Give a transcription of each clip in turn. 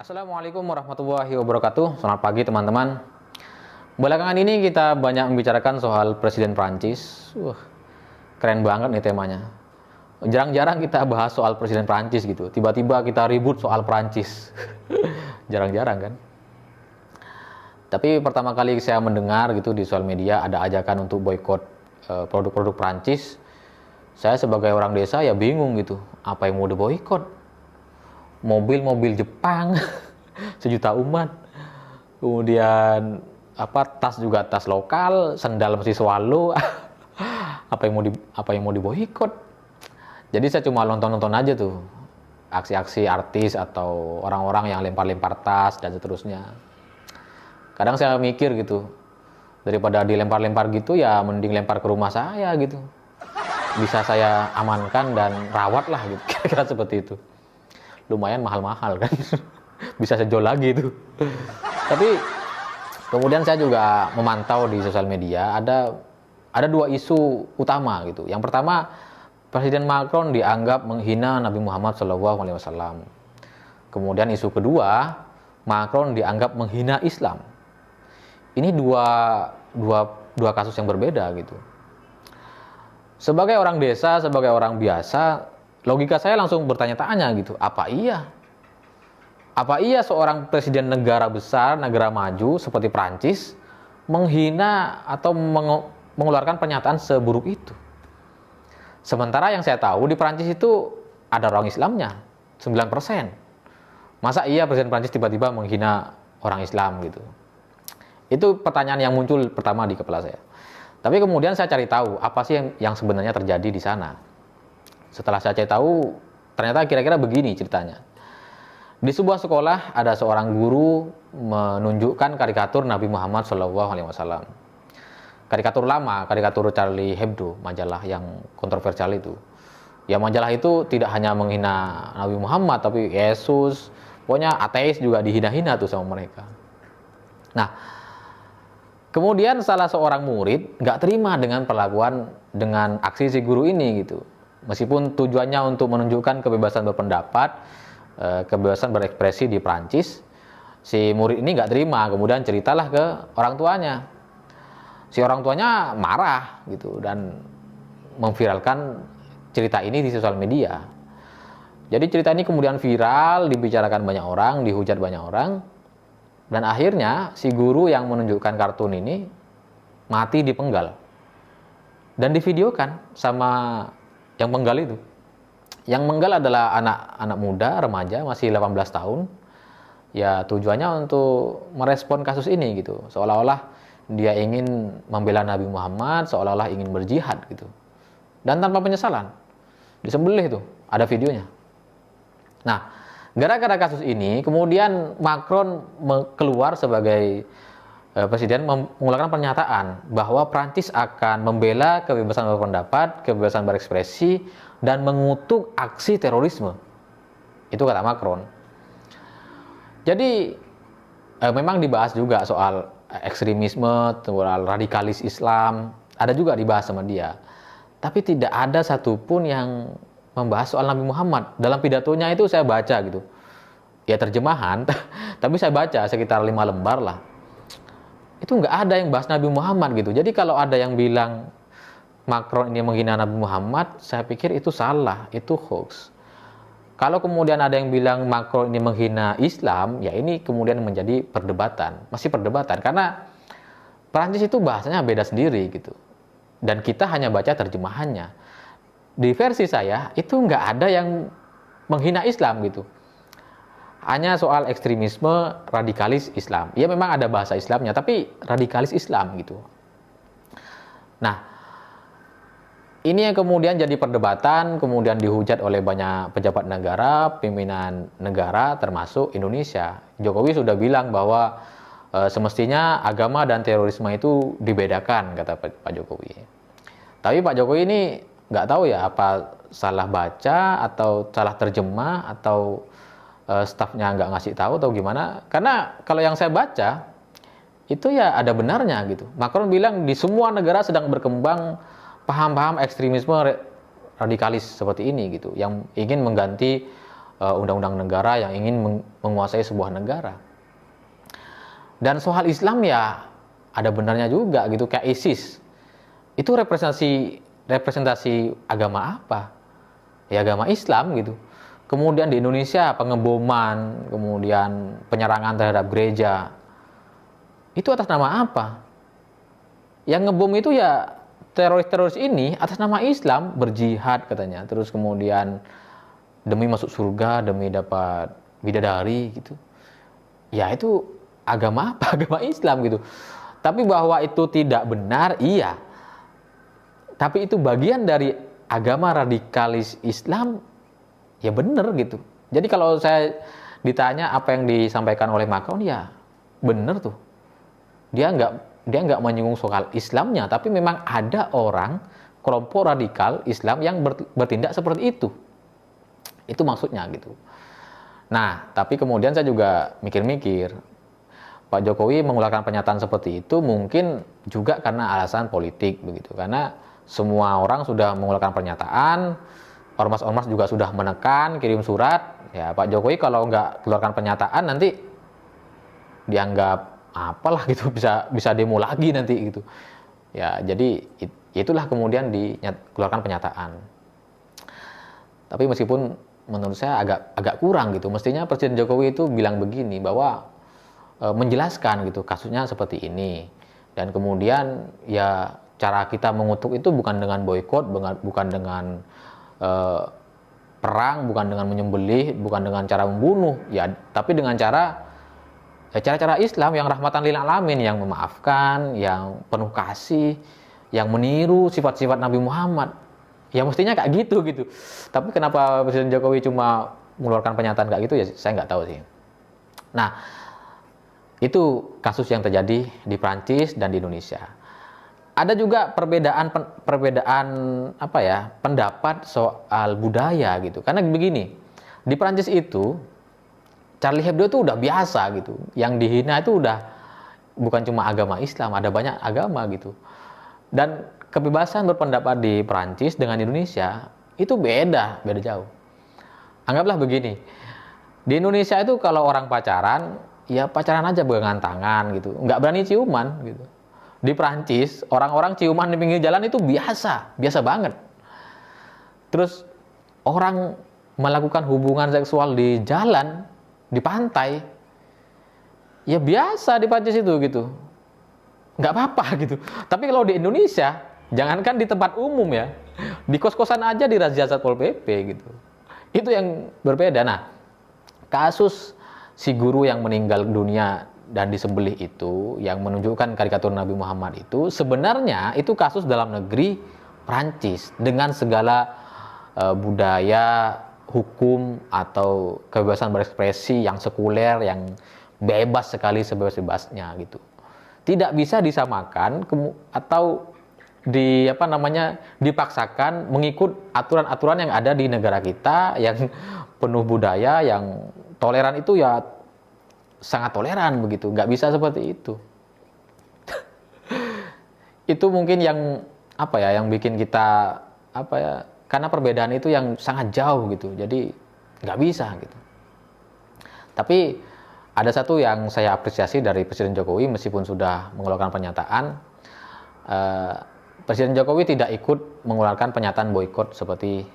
Assalamualaikum warahmatullahi wabarakatuh. Selamat pagi teman-teman. Belakangan ini kita banyak membicarakan soal Presiden Prancis. Keren banget nih temanya. Jarang-jarang kita bahas soal Presiden Prancis gitu. Tiba-tiba kita ribut soal Prancis. Jarang-jarang kan. Tapi pertama kali saya mendengar gitu di sosial media ada ajakan untuk boikot produk-produk Prancis. Saya sebagai orang desa ya bingung gitu. Apa yang mau diboikot? Mobil-mobil Jepang sejuta umat, kemudian tas juga tas lokal, sendal mesti Swallow. apa yang mau diboikot. Jadi saya cuma nonton aja tuh aksi-aksi artis atau orang-orang yang lempar-lempar tas dan seterusnya. Kadang saya mikir gitu, daripada dilempar-lempar gitu ya mending lempar ke rumah saya gitu, bisa saya amankan dan rawat lah gitu. Kira-kira seperti itu. Lumayan mahal-mahal kan. Bisa saya jual lagi itu. Tapi kemudian saya juga memantau di sosial media ada dua isu utama gitu. Yang pertama, Presiden Macron dianggap menghina Nabi Muhammad SAW. Kemudian isu kedua, Macron dianggap menghina Islam. Ini dua kasus yang berbeda gitu. Sebagai orang desa, sebagai orang biasa, logika saya langsung bertanya-tanya gitu, apa iya seorang presiden negara besar, negara maju seperti Prancis menghina atau mengeluarkan pernyataan seburuk itu? Sementara yang saya tahu di Prancis itu ada orang Islamnya 9%. Masa iya presiden Prancis tiba-tiba menghina orang Islam gitu? Itu pertanyaan yang muncul pertama di kepala saya. Tapi kemudian saya cari tahu apa sih yang sebenarnya terjadi di sana. Setelah saya cari tahu, ternyata kira-kira begini ceritanya. Di sebuah sekolah ada seorang guru menunjukkan karikatur Nabi Muhammad SAW. Karikatur lama, karikatur Charlie Hebdo, majalah yang kontroversial itu. Ya majalah itu tidak hanya menghina Nabi Muhammad, tapi Yesus, pokoknya ateis juga dihina-hina tuh sama mereka. Nah, kemudian salah seorang murid nggak terima dengan aksi si guru ini gitu. Meskipun tujuannya untuk menunjukkan kebebasan berpendapat, kebebasan berekspresi di Prancis, si murid ini nggak terima, kemudian ceritalah ke orang tuanya. Si orang tuanya marah gitu dan memviralkan cerita ini di sosial media. Jadi cerita ini kemudian viral, dibicarakan banyak orang, dihujat banyak orang, dan akhirnya si guru yang menunjukkan kartun ini mati dipenggal dan divideokan sama yang penggal itu. Yang menggal adalah anak muda, remaja, masih 18 tahun. Ya tujuannya untuk merespon kasus ini gitu. Seolah-olah dia ingin membela Nabi Muhammad, seolah-olah ingin berjihad gitu. Dan tanpa penyesalan. Disembelih itu, ada videonya. Nah, gara-gara kasus ini, kemudian Macron keluar sebagai presiden mengeluarkan pernyataan bahwa Prancis akan membela kebebasan berpendapat, kebebasan berekspresi, dan mengutuk aksi terorisme. Itu kata Macron. Jadi memang dibahas juga soal ekstremisme, soal radikalis Islam, ada juga dibahas sama dia. Tapi tidak ada satupun yang membahas soal Nabi Muhammad. Dalam pidatonya itu saya baca gitu. Ya terjemahan, tapi saya baca sekitar 5 lembar lah. Itu nggak ada yang bahas Nabi Muhammad gitu. Jadi kalau ada yang bilang Macron ini menghina Nabi Muhammad, saya pikir itu salah, itu hoax. Kalau kemudian ada yang bilang Macron ini menghina Islam, ya ini kemudian menjadi perdebatan, masih perdebatan. Karena Prancis itu bahasanya beda sendiri gitu. Dan kita hanya baca terjemahannya. Di versi saya, itu nggak ada yang menghina Islam gitu. Hanya soal ekstremisme radikalis Islam. Ya memang ada bahasa Islamnya, tapi radikalis Islam gitu. Nah, ini yang kemudian jadi perdebatan, kemudian dihujat oleh banyak pejabat negara, pimpinan negara, termasuk Indonesia. Jokowi sudah bilang bahwa semestinya agama dan terorisme itu dibedakan, kata Pak Jokowi. Tapi Pak Jokowi ini nggak tahu ya apa salah baca atau salah terjemah atau stafnya nggak ngasih tahu atau gimana. Karena kalau yang saya baca itu ya ada benarnya gitu. Macron bilang di semua negara sedang berkembang paham-paham ekstremisme radikalis seperti ini gitu, yang ingin mengganti undang-undang negara yang ingin menguasai sebuah negara. Dan soal Islam ya ada benarnya juga gitu, kayak ISIS. Itu representasi agama apa? Ya agama Islam gitu. Kemudian di Indonesia pengeboman, kemudian penyerangan terhadap gereja. Itu atas nama apa? Yang ngebom itu ya teroris-teroris ini atas nama Islam, berjihad katanya. Terus kemudian demi masuk surga, demi dapat bidadari gitu. Ya itu agama apa? Agama Islam gitu. Tapi bahwa itu tidak benar, iya. Tapi itu bagian dari agama radikalis Islam, ya benar gitu. Jadi kalau saya ditanya apa yang disampaikan oleh Macron, ya benar tuh. Dia nggak menyinggung soal Islamnya, tapi memang ada orang kelompok radikal Islam yang bertindak seperti itu. Itu maksudnya gitu. Nah, tapi kemudian saya juga mikir-mikir, Pak Jokowi mengeluarkan pernyataan seperti itu mungkin juga karena alasan politik begitu. Karena semua orang sudah mengeluarkan pernyataan, ormas-ormas juga sudah menekan, kirim surat. Ya Pak Jokowi kalau nggak keluarkan pernyataan nanti dianggap apalah gitu, bisa demo lagi nanti gitu. Ya jadi itulah kemudian dikeluarkan pernyataan. Tapi meskipun menurut saya agak kurang gitu. Mestinya Presiden Jokowi itu bilang begini, bahwa menjelaskan gitu kasusnya seperti ini, dan kemudian ya cara kita mengutuk itu bukan dengan boikot, bukan dengan perang, bukan dengan menyembelih, bukan dengan cara membunuh, ya tapi dengan cara-cara Islam yang rahmatan lil alamin, yang memaafkan, yang penuh kasih, yang meniru sifat-sifat Nabi Muhammad. Ya mestinya kayak gitu. Tapi kenapa Presiden Jokowi cuma mengeluarkan pernyataan kayak gitu, ya saya nggak tahu sih. Nah, itu kasus yang terjadi di Prancis dan di Indonesia. Ada juga perbedaan pendapat soal budaya gitu. Karena begini, di Prancis itu Charlie Hebdo itu udah biasa gitu. Yang dihina itu udah bukan cuma agama Islam, ada banyak agama gitu. Dan kebebasan berpendapat di Prancis dengan Indonesia itu beda jauh. Anggaplah begini, di Indonesia itu kalau orang pacaran, ya pacaran aja pegangan tangan gitu, nggak berani ciuman gitu. Di Prancis orang-orang ciuman di pinggir jalan itu biasa banget. Terus orang melakukan hubungan seksual di jalan, di pantai, ya biasa di Prancis itu gitu, nggak apa-apa gitu. Tapi kalau di Indonesia, jangankan di tempat umum ya, di kos-kosan aja dirazia Satpol PP gitu. Itu yang berbeda. Nah, kasus si guru yang meninggal dunia dan disembelih itu, yang menunjukkan karikatur Nabi Muhammad itu, sebenarnya itu kasus dalam negeri Prancis dengan segala budaya, hukum atau kebebasan berekspresi yang sekuler, yang bebas sekali, sebebas-bebasnya gitu. Tidak bisa disamakan atau dipaksakan mengikut aturan-aturan yang ada di negara kita yang penuh budaya, yang toleran itu ya sangat toleran begitu, nggak bisa seperti itu. Itu mungkin yang yang bikin kita karena perbedaan itu yang sangat jauh gitu, jadi nggak bisa gitu. Tapi ada satu yang saya apresiasi dari Presiden Jokowi, meskipun sudah mengeluarkan pernyataan, Presiden Jokowi tidak ikut mengeluarkan pernyataan boikot seperti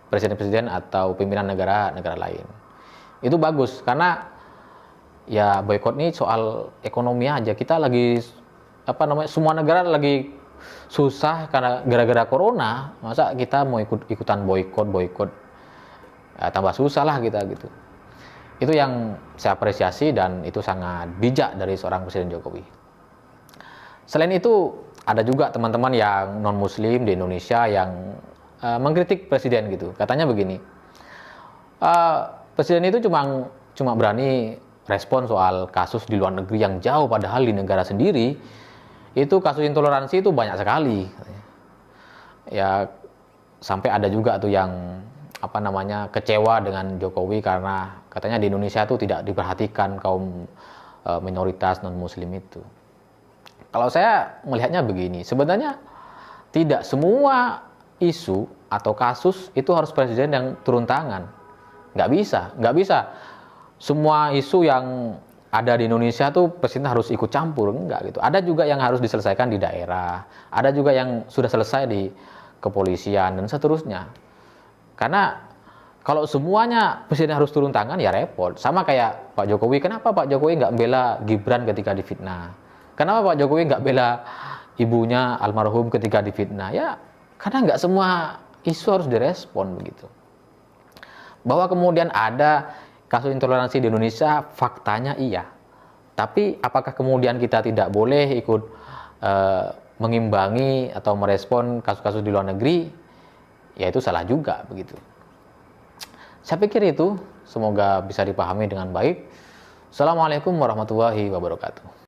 presiden-presiden atau pimpinan negara lain. Itu bagus, karena ya boikot ini soal ekonomi aja. Kita lagi semua negara lagi susah karena gara-gara corona. Masa kita mau ikutan boikot ya, tambah susah lah kita gitu. Itu yang saya apresiasi dan itu sangat bijak dari seorang Presiden Jokowi. Selain itu, ada juga teman-teman yang non-muslim di Indonesia yang mengkritik presiden gitu. Katanya begini, presiden itu cuma berani respon soal kasus di luar negeri yang jauh, padahal di negara sendiri itu kasus intoleransi itu banyak sekali. Ya sampai ada juga tuh yang kecewa dengan Jokowi karena katanya di Indonesia tuh tidak diperhatikan kaum minoritas non-muslim itu. Kalau saya melihatnya begini, sebenarnya tidak semua isu atau kasus itu harus presiden yang turun tangan. Nggak bisa. Semua isu yang ada di Indonesia tuh presiden harus ikut campur, enggak gitu. Ada juga yang harus diselesaikan di daerah, ada juga yang sudah selesai di kepolisian dan seterusnya. Karena kalau semuanya presiden harus turun tangan ya repot. Sama kayak Pak Jokowi, kenapa Pak Jokowi nggak bela Gibran ketika difitnah? Kenapa Pak Jokowi nggak bela ibunya almarhum ketika difitnah? Ya karena nggak semua isu harus direspon begitu. Bahwa kemudian ada kasus intoleransi di Indonesia, faktanya iya. Tapi apakah kemudian kita tidak boleh ikut mengimbangi atau merespon kasus-kasus di luar negeri? Ya itu salah juga begitu. Saya pikir itu semoga bisa dipahami dengan baik. Assalamualaikum warahmatullahi wabarakatuh.